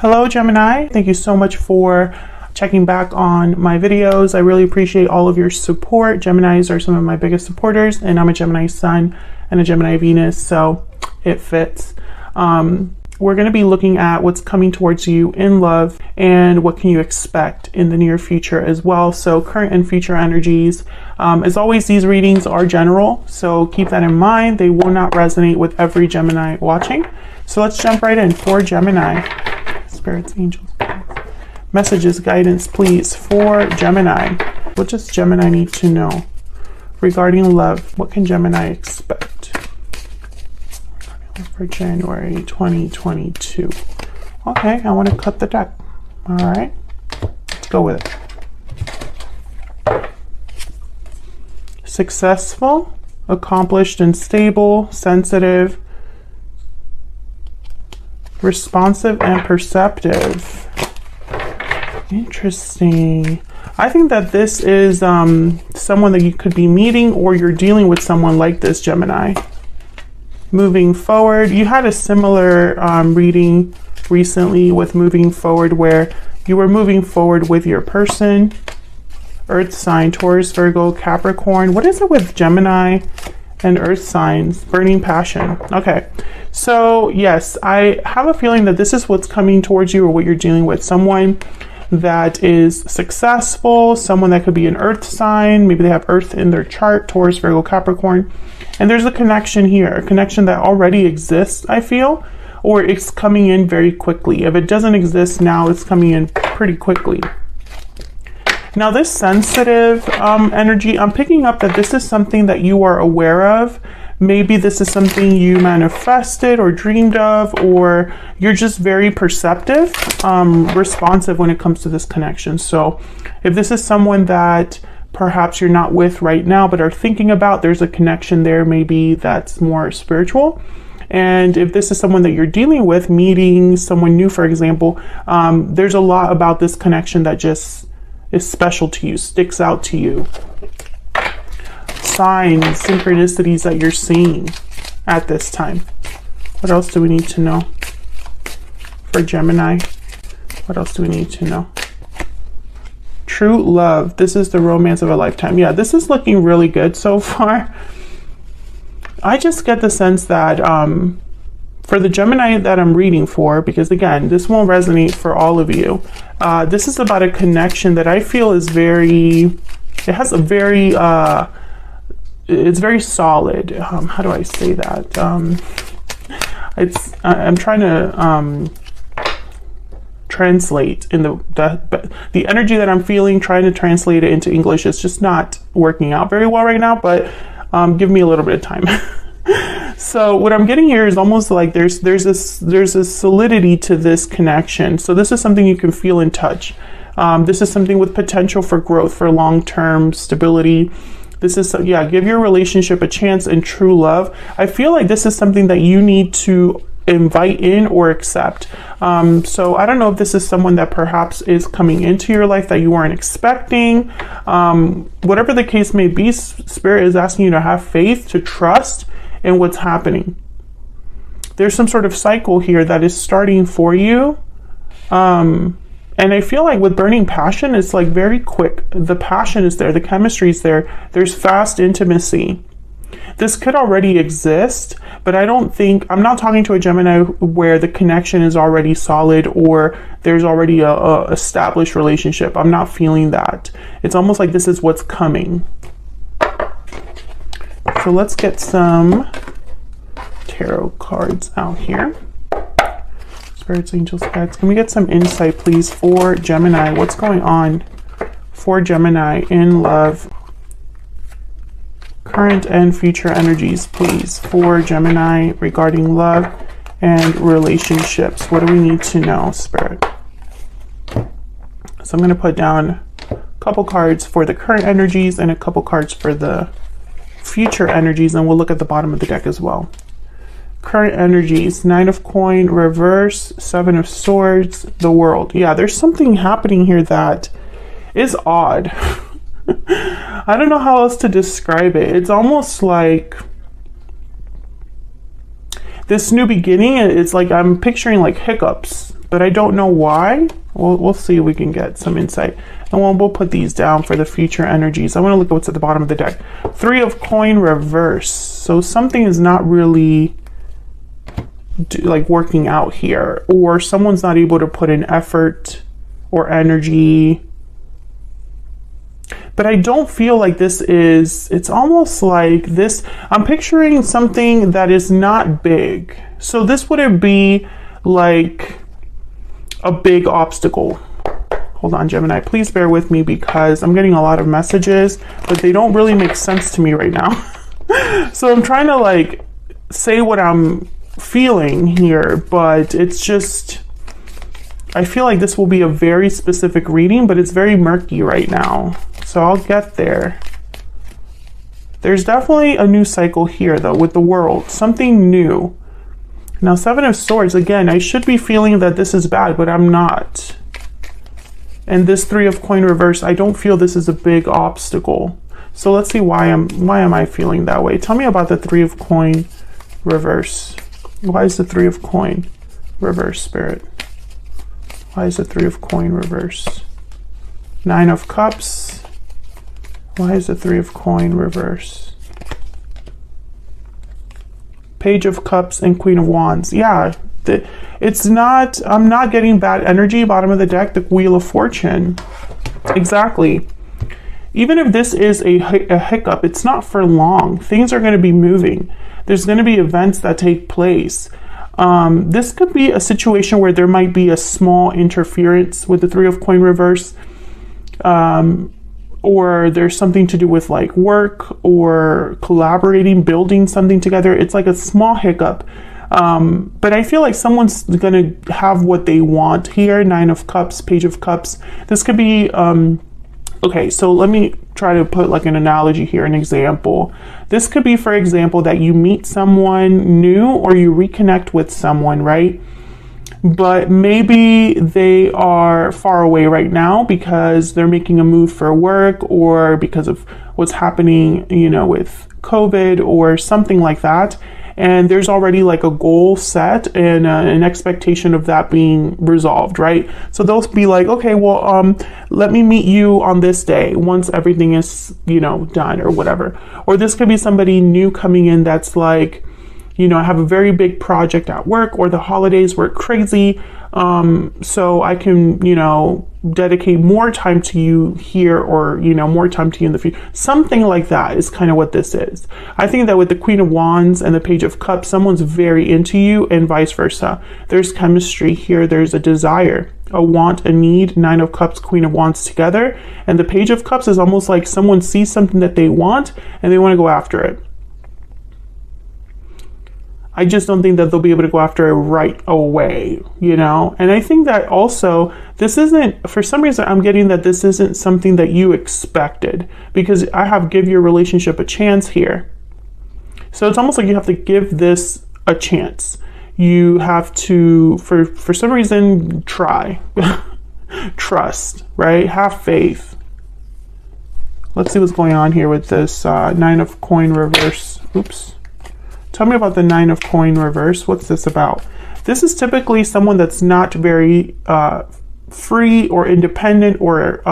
Hello Gemini, thank you so much for checking back on my videos. I really appreciate all of your support. Geminis are some of my biggest supporters, and I'm a Gemini Sun and a Gemini Venus, so it fits. We're going to be looking at what's coming towards you in love and what can you expect in the near future as well. So current and future energies. As always, these readings are general, so keep that in mind. They will not resonate with every Gemini watching. So let's jump right in for Gemini. Spirits, angels, messages, guidance, please, for Gemini. What does Gemini need to know regarding love? What can Gemini expect for January 2022? Okay, I want to cut the deck. All right, let's go with it. Successful, accomplished and stable, sensitive, responsive and perceptive. Interesting. I think that this is someone that you could be meeting, or you're dealing with someone like this, Gemini. Moving forward, you had a similar reading recently with moving forward, where you were moving forward with your person. Earth sign, Taurus, Virgo, Capricorn. What is it with Gemini and earth signs? Burning passion. Okay, so yes, I have a feeling that this is what's coming towards you, or what you're dealing with. Someone that is successful, someone that could be an earth sign. Maybe they have earth in their chart, Taurus, Virgo, Capricorn. And there's a connection here, a connection that already exists, I feel, or it's coming in very quickly. If it doesn't exist now, it's coming in pretty quickly. Now this sensitive energy, I'm picking up that this is something that you are aware of. Maybe this is something you manifested or dreamed of, or you're just very perceptive, responsive when it comes to this connection. So if this is someone that perhaps you're not with right now, but are thinking about, there's a connection there, maybe that's more spiritual. And if this is someone that you're dealing with, meeting someone new, for example, there's a lot about this connection that just is special to you, sticks out to you. Signs, synchronicities that you're seeing at this time. What else do we need to know for Gemini? What else do we need to know? True love. This is the romance of a lifetime. Yeah, this is looking really good so far. I just get the sense that for the Gemini that I'm reading for, because again, this won't resonate for all of you. This is about a connection that I feel is it has a very, it's very solid. How do I say that? I'm trying to translate in the energy that I'm feeling, trying to translate it into English. It's just not working out very well right now, but give me a little bit of time. So what I'm getting here is almost like there's a solidity to this connection. So this is something you can feel and touch. This is something with potential for growth, for long-term stability. This is, yeah, give your relationship a chance and true love. I feel like this is something that you need to invite in or accept. So I don't know if this is someone that perhaps is coming into your life that you weren't expecting. Whatever the case may be, Spirit is asking you to have faith, to trust in what's happening. There's some sort of cycle here that is starting for you. And I feel like with burning passion, it's like very quick. The passion is there, the chemistry is there. There's fast intimacy. This could already exist, but I'm not talking to a Gemini where the connection is already solid, or there's already a established relationship. I'm not feeling that. It's almost like this is what's coming. So let's get some tarot cards out here. Spirits, angels, guides. Can we get some insight, please, for Gemini? What's going on for Gemini in love? Current and future energies, please, for Gemini regarding love and relationships. What do we need to know, Spirit? So I'm going to put down a couple cards for the current energies and a couple cards for the future energies, and we'll look at the bottom of the deck as well. Current energies, Nine of Coins, reverse, Seven of Swords, the World. Yeah, there's something happening here that is odd. I don't know how else to describe it. It's almost like this new beginning, it's like I'm picturing like hiccups, but I don't know why. We'll see if we can get some insight. And we'll put these down for the future energies. I want to look at what's at the bottom of the deck. 3 of coin reverse. So something is not really like working out here, or someone's not able to put in effort or energy. But I don't feel like this is, it's almost like this, I'm picturing something that is not big. So this wouldn't be like a big obstacle. Hold on, Gemini, please bear with me because I'm getting a lot of messages, but they don't really make sense to me right now. So I'm trying to like say what I'm feeling here, but it's just, I feel like this will be a very specific reading, but it's very murky right now. So I'll get there. There's definitely a new cycle here though with the world, something new. Now 7 of Swords, again, I should be feeling that this is bad, but I'm not. And this 3 of coin reverse, I don't feel this is a big obstacle. So let's see why am I feeling that way? Tell me about the 3 of coin reverse. Why is the 3 of coin reverse, Spirit? Why is the 3 of coin reverse? 9 of Cups. Why is the 3 of coin reverse? Page of Cups and Queen of Wands. Yeah, it's not, I'm not getting bad energy. Bottom of the deck, the Wheel of Fortune. Exactly. Even if this is a hiccup, it's not for long. Things are going to be moving. There's going to be events that take place. This could be a situation where there might be a small interference with the 3 of coin reverse. Or there's something to do with like work or collaborating, building something together. It's like a small hiccup. But I feel like someone's gonna have what they want here. 9 of Cups, Page of Cups. This could be, okay, so let me try to put like an analogy here, an example. This could be, for example, that you meet someone new or you reconnect with someone, right? But maybe they are far away right now because they're making a move for work or because of what's happening, you know, with COVID or something like that. And there's already like a goal set and an expectation of that being resolved, right? So they'll be like, okay, well, let me meet you on this day once everything is, you know, done or whatever. Or this could be somebody new coming in that's like, you know, I have a very big project at work or the holidays were crazy. So I can, you know, dedicate more time to you here or, you know, more time to you in the future. Something like that is kind of what this is. I think that with the Queen of Wands and the Page of Cups, someone's very into you and vice versa. There's chemistry here. There's a desire, a want, a need. 9 of Cups, Queen of Wands together. And the Page of Cups is almost like someone sees something that they want and they want to go after it. I just don't think that they'll be able to go after it right away, you know? And I think that also, this isn't, for some reason, I'm getting that this isn't something that you expected because I have give your relationship a chance here. So it's almost like you have to give this a chance. You have to, for some reason, try. Trust, right? Have faith. Let's see what's going on here with this 9 of coin reverse. Oops. Tell me about the 9 of coin reverse. What's this about? This is typically someone that's not very free or independent, or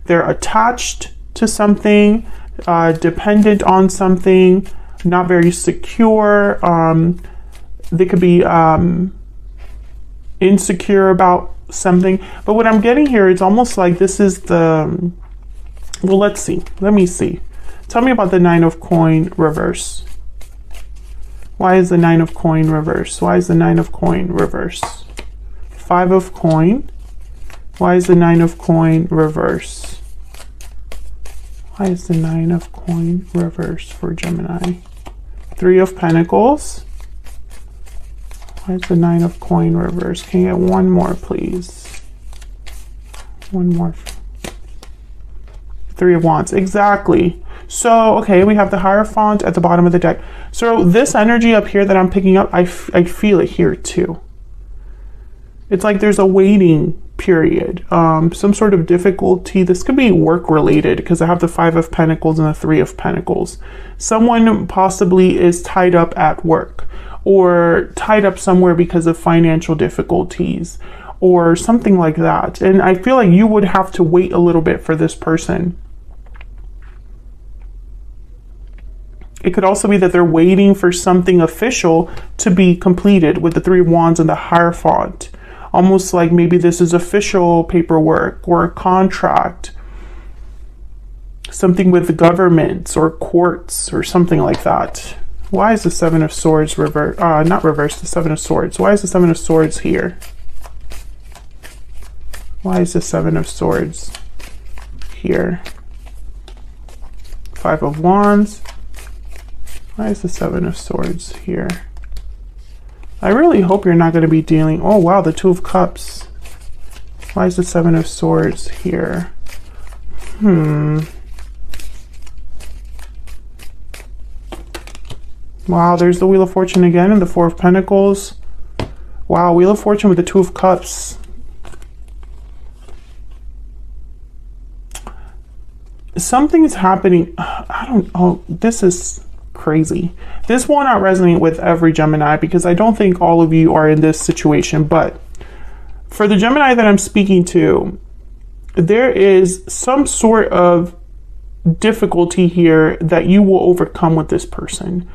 they're attached to something, dependent on something, not very secure. They could be insecure about something. But what I'm getting here, it's almost like this is the, well, let's see. Let me see. Tell me about the 9 of coin reverse. Why is the 9 of coin reverse? Why is the 9 of coin reverse? 5 of coin. Why is the 9 of coin reverse? Why is the 9 of coin reverse for Gemini? 3 of Pentacles. Why is the 9 of coin reverse? Can you get one more, please? One more. 3 of Wands. Exactly. So, okay, we have the Hierophant at the bottom of the deck. So this energy up here that I'm picking up, I feel it here too. It's like there's a waiting period, some sort of difficulty. This could be work related because I have the 5 of Pentacles and the 3 of Pentacles. Someone possibly is tied up at work, or tied up somewhere because of financial difficulties or something like that. And I feel like you would have to wait a little bit for this person. It could also be that they're waiting for something official to be completed with the Three of Wands and the Hierophant. Almost like maybe this is official paperwork or a contract. Something with the governments or courts or something like that. Why is the Seven of Swords reverse? Not reverse, the Seven of Swords. Why is the Seven of Swords here? Why is the Seven of Swords here? Five of Wands. Why is the Seven of Swords here? I really hope you're not going to be dealing... Oh, wow, the Two of Cups. Why is the Seven of Swords here? Wow, there's the Wheel of Fortune again and the Four of Pentacles. Wow, Wheel of Fortune with the Two of Cups. Something's happening. This is crazy. This will not resonate with every Gemini because I don't think all of you are in this situation. But for the Gemini that I'm speaking to, there is some sort of difficulty here that you will overcome with this person.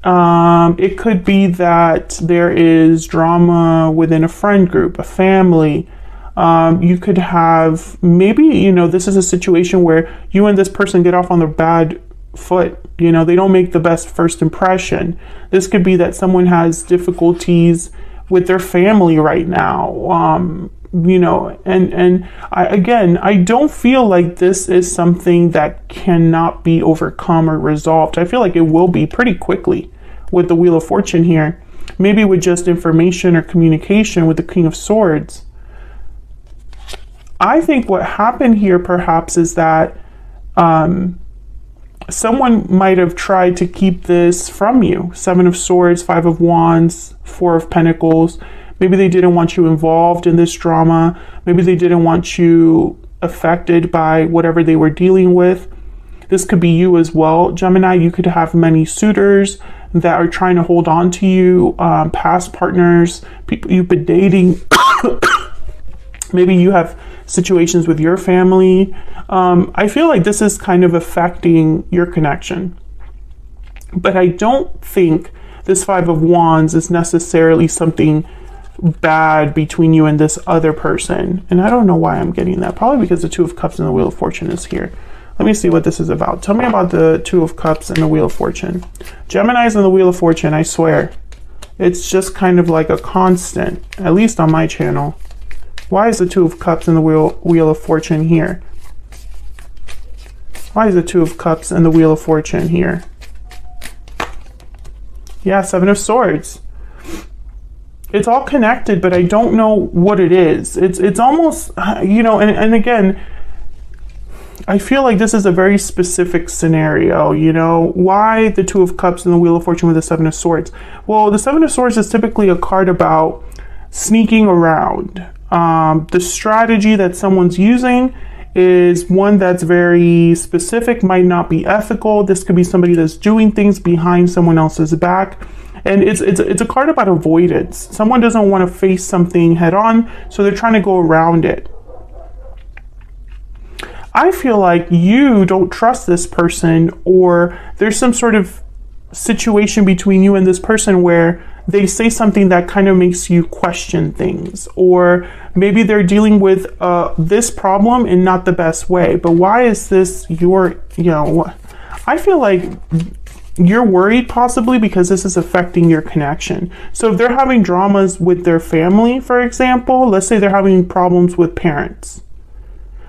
It could be that there is drama within a friend group, a family. You could have, maybe, this is a situation where you and this person get off on the bad foot. They don't make the best first impression. This could be that someone has difficulties with their family right now. I don't feel like this is something that cannot be overcome or resolved. I feel like it will be pretty quickly with the Wheel of Fortune here. Maybe with just information or communication with the King of Swords. I think what happened here perhaps is that someone might have tried to keep this from you. Seven of Swords, Five of Wands, Four of Pentacles. Maybe they didn't want you involved in this drama. Maybe they didn't want you affected by whatever they were dealing with. This could be you as well, Gemini. You could have many suitors that are trying to hold on to you, past partners, people you've been dating. Maybe you have situations with your family. I feel like this is kind of affecting your connection. But I don't think this Five of Wands is necessarily something bad between you and this other person. And I don't know why I'm getting that. Probably because the Two of Cups and the Wheel of Fortune is here. Let me see what this is about. Tell me about the Two of Cups and the Wheel of Fortune. Gemini's and the Wheel of Fortune, I swear. It's just kind of like a constant, at least on my channel. Why is the Two of Cups and the Wheel of Fortune here? Why is the Two of Cups and the Wheel of Fortune here? Yeah, Seven of Swords. It's all connected, but I don't know what it is. It's almost, and again, I feel like this is a very specific scenario, Why the Two of Cups and the Wheel of Fortune with the Seven of Swords? Well, the Seven of Swords is typically a card about sneaking around. The strategy that someone's using is one that's very specific, might not be ethical. This could be somebody that's doing things behind someone else's back. And it's a card about avoidance. Someone doesn't want to face something head on, so they're trying to go around it. I feel like you don't trust this person, or there's some sort of situation between you and this person where they say something that kind of makes you question things, or maybe they're dealing with this problem in not the best way. But why is this I feel like you're worried possibly because this is affecting your connection. So if they're having dramas with their family, for example, let's say they're having problems with parents.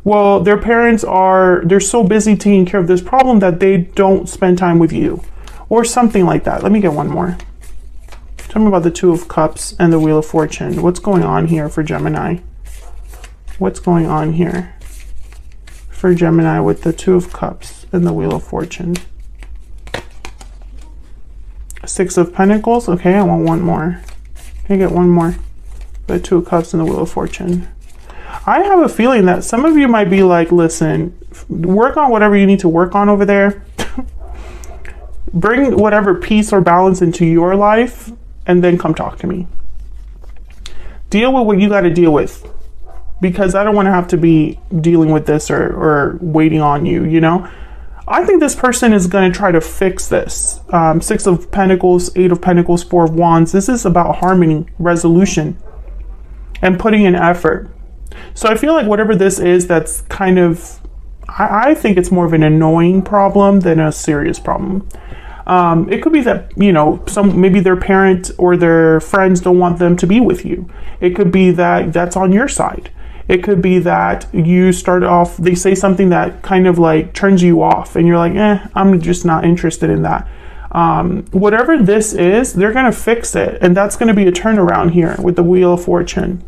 Well, their parents they're so busy taking care of this problem that they don't spend time with you, or something like that. Let me get one more. Tell me about the Two of Cups and the Wheel of Fortune. What's going on here for Gemini? What's going on here for Gemini with the Two of Cups and the Wheel of Fortune? Six of Pentacles. Okay, I want one more. Can I get one more? The Two of Cups and the Wheel of Fortune. I have a feeling that some of you might be like, listen, work on whatever you need to work on over there. Bring whatever peace or balance into your life and then come talk to me. Deal with what you got to deal with, because I don't want to have to be dealing with this or waiting on you, you know? I think this person is going to try to fix this. 6 of Pentacles, 8 of Pentacles, 4 of Wands. This is about harmony, resolution, and putting in effort. So I feel like whatever this is, that's kind of, I think it's more of an annoying problem than a serious problem. It could be that, you know, maybe their parent or their friends don't want them to be with you. It could be that that's on your side. It could be that you start off, they say something that kind of like turns you off and you're like, I'm just not interested in that. Whatever this is, they're going to fix it. And that's going to be a turnaround here with the Wheel of Fortune.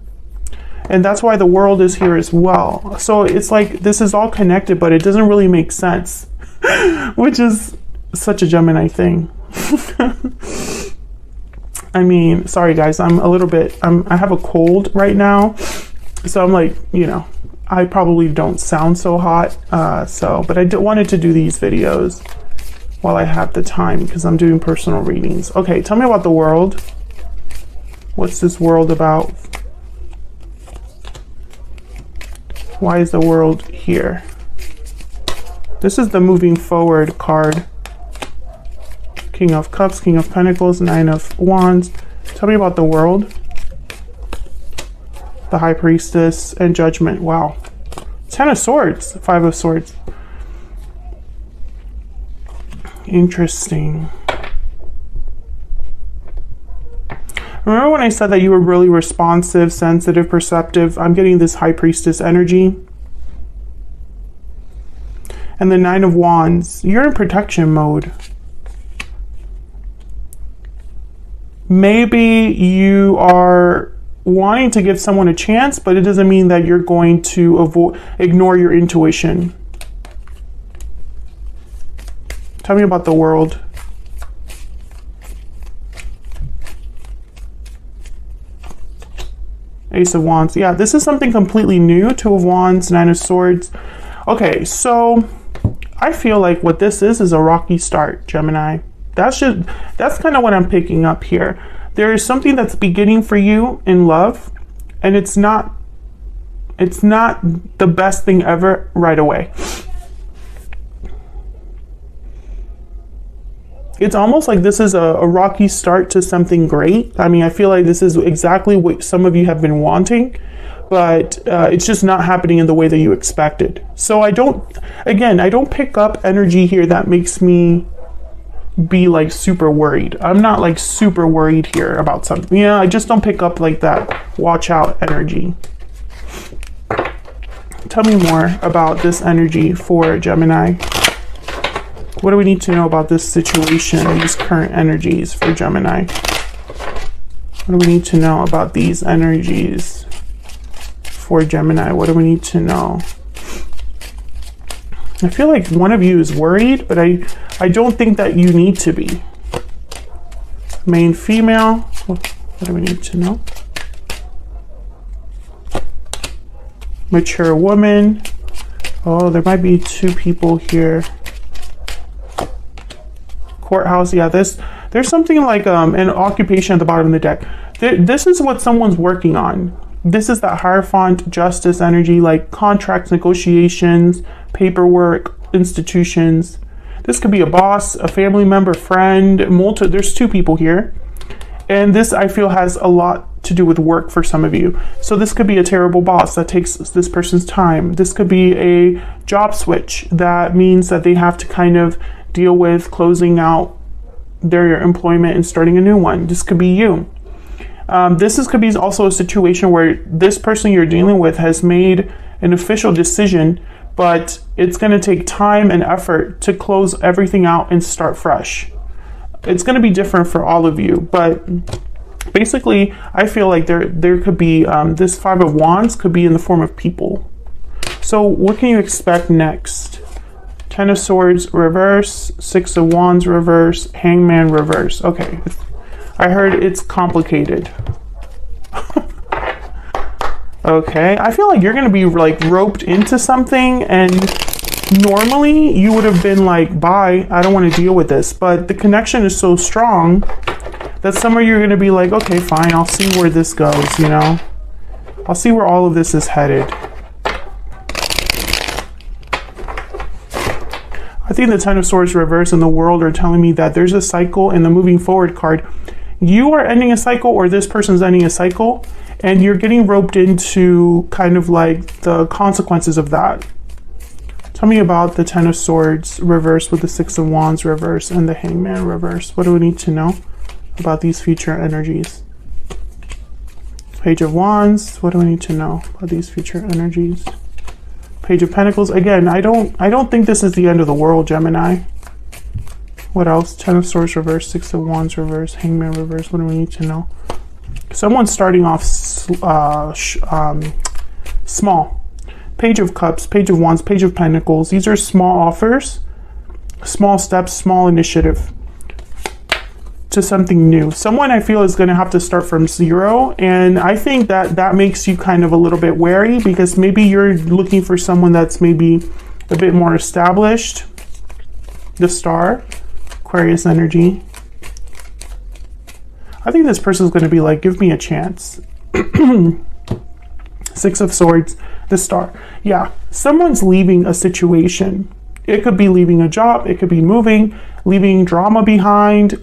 And that's why the World is here as well. So it's like this is all connected, but it doesn't really make sense, which is such a Gemini thing. I mean, sorry guys, I have a cold right now. So I'm like, you know, I probably don't sound so hot. But I wanted to do these videos while I have the time because I'm doing personal readings. Okay, tell me about the World. What's this World about? Why is the World here? This is the moving forward card. King of Cups, King of Pentacles, 9 of Wands. Tell me about the World. The High Priestess and Judgment. Wow. 10 of Swords, 5 of Swords. Interesting. Remember when I said that you were really responsive, sensitive, perceptive? I'm getting this High Priestess energy. And the 9 of Wands. You're in protection mode. Maybe you are wanting to give someone a chance, but it doesn't mean that you're going to ignore your intuition. Tell me about the World. Ace of Wands. Yeah, this is something completely new. 2 of Wands, 9 of Swords. Okay, so I feel like what this is a rocky start, Gemini. That's kind of what I'm picking up here. There is something that's beginning for you in love, and it's not the best thing ever right away. It's almost like this is a rocky start to something great. I mean, I feel like this is exactly what some of you have been wanting, but it's just not happening in the way that you expected. So I don't pick up energy here that makes me be like super worried. I'm not like super worried here about something. Yeah, I just don't pick up like that watch out energy. Tell me more about this energy for Gemini. What do we need to know about this situation, these current energies for Gemini? What do we need to know about these energies for Gemini? What do we need to know? I feel like one of you is worried, but I don't think that you need to be. Main female. What do we need to know? Mature woman. Oh, there might be 2 people here. Courthouse. Yeah, there's something like an occupation at the bottom of the deck. This is what someone's working on. This is that Hierophant justice energy, like contracts, negotiations, paperwork, institutions. This could be a boss, a family member, friend, there's 2 people here. And this, I feel, has a lot to do with work for some of you. So this could be a terrible boss that takes this person's time. This could be a job switch that means that they have to kind of deal with closing out their employment and starting a new one. This could be you. Could be also a situation where this person you're dealing with has made an official decision, but it's going to take time and effort to close everything out and start fresh. It's going to be different for all of you, but basically I feel like there could be this 5 of Wands could be in the form of people. So what can you expect next? 10 of Swords reverse, 6 of Wands reverse, Hangman reverse. Okay, I heard it's complicated. Okay, I feel like you're going to be like roped into something, and Normally, you would have been like, bye, I don't want to deal with this. But the connection is so strong that somewhere you're going to be like, okay, fine, I'll see where this goes, you know? I'll see where all of this is headed. I think the Ten of Swords reverse and the World are telling me that there's a cycle in the moving forward card. You are ending a cycle, or this person's ending a cycle, and you're getting roped into kind of like the consequences of that. Tell me about the Ten of Swords reverse with the Six of Wands reverse and the Hangman reverse. What do we need to know about these future energies? Page of Wands. What do we need to know about these future energies? Page of Pentacles. Again, I don't think this is the end of the world, Gemini. What else? Ten of Swords reverse, Six of Wands reverse, Hangman reverse. What do we need to know? Someone's starting off small. Page of Cups, Page of Wands, Page of Pentacles. These are small offers, small steps, small initiative to something new. Someone I feel is going to have to start from zero, and I think that that makes you kind of a little bit wary, because maybe you're looking for someone that's maybe a bit more established. The Star, Aquarius energy. I think this person is going to be like, give me a chance. Six of Swords, the Star. Yeah, someone's leaving a situation. It could be leaving a job, it could be moving, leaving drama behind,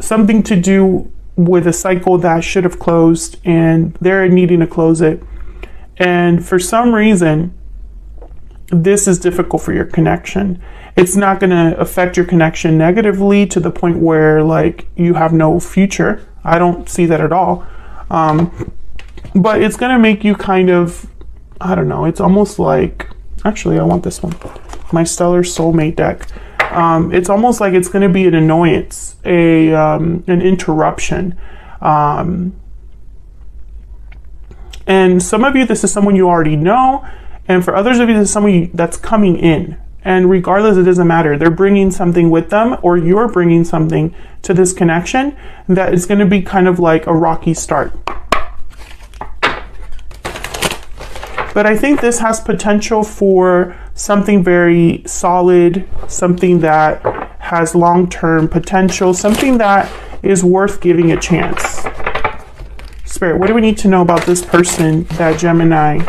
something to do with a cycle that should have closed, and they're needing to close it. And for some reason, this is difficult for your connection. It's not going to affect your connection negatively to the point where like you have no future. I don't see that at all. But it's going to make you kind of, I don't know, it's almost like, actually, I want this one. My Stellar Soulmate deck. It's almost like it's going to be an annoyance, an interruption. And some of you, this is someone you already know. And for others of you, this is someone that's coming in. And regardless, it doesn't matter. They're bringing something with them, or you're bringing something to this connection that is going to be kind of like a rocky start. But I think this has potential for something very solid, something that has long-term potential, something that is worth giving a chance. Spirit, what do we need to know about this person that Gemini